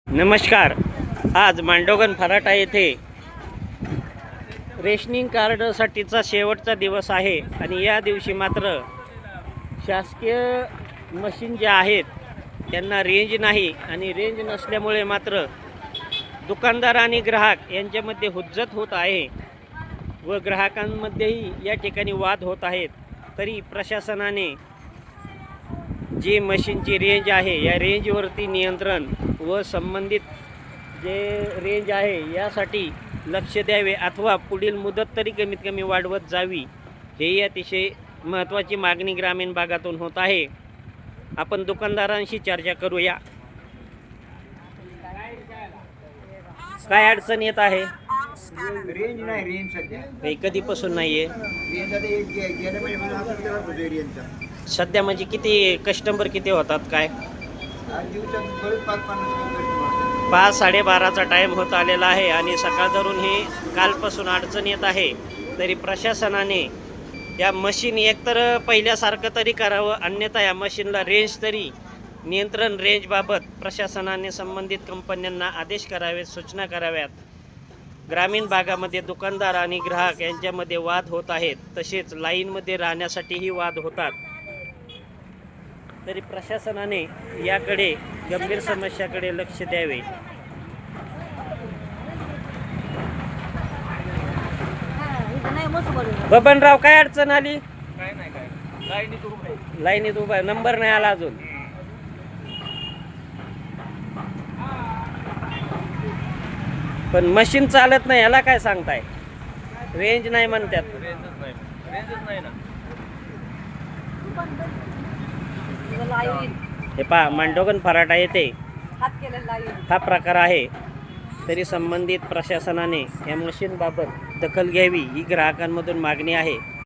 नमस्कार. आज मांडोगण फराटा येथे रेशनिंग कार्डसाठीचा शेवटचा दिवस आहे आणि या दिवशी मात्र शासकीय मशीन जे आहेत त्यांना रेंज नाही आणि रेंज नसल्यामुळे मात्र दुकानदार आणि ग्राहक यांच्यामध्ये हुज्जत होत आहे व ग्राहकांमध्येही या ठिकाणी वाद होत आहेत. तरी प्रशासनाने जी मशीनची रेंज आहे या रेंजवरती नियंत्रण व संबंधित जे रेंज आहे यासाठी लक्ष द्यावे अथवा पुढील मुदत तरी कमीत कमी वाढवत जावी, ही अतिशय महत्त्वाची मागणी ग्रामीण भागातून होत आहे. आपण दुकानदारांशी चर्चा करूया. काय अडचण येत आहे? रेंज नाही. रेंज सध्या काही कधीपासून नाही आहे. रेंज आता गेल्या महिन्यामध्ये रेंजचा सध्या म्हणजे किती कस्टमर किती होतात काय? आज दिवसात बरेच 5-50 5-12:30चा टाईम होत आलेला आहे आणि सकाळ धरून ही कालपासून अडचण येत आहे. तरी प्रशासनाने या मशीन एकतर पहिल्यासारखं तरी करावं, अन्यथा या मशीनला रेंज तरी नियंत्रण रेंजबाबत प्रशासनाने संबंधित कंपन्यांना आदेश करावेत, सूचना कराव्यात. ग्रामीण भागामध्ये दुकानदार आणि ग्राहक यांच्यामध्ये वाद होत आहेत, तसेच लाईनमध्ये राहण्यासाठीही वाद होतात. तरी प्रशासनाने याकडे गंभीर समस्याकडे लक्ष द्यावे. बबनराव, काय अडचण आली? काय नाही काय लाईनीत उभा नंबर नाही आला अजून. पण मशीन चालत नाही, याला काय सांगताय? रेंज नाही म्हणतात. रेंजच नाही ना. हे पहा, मांडोगण फराटा येथे हा प्रकार आहे. तरी संबंधित प्रशासनाने या मशीनबाबत दखल घ्यावी ही ग्राहकांमधून मागणी आहे.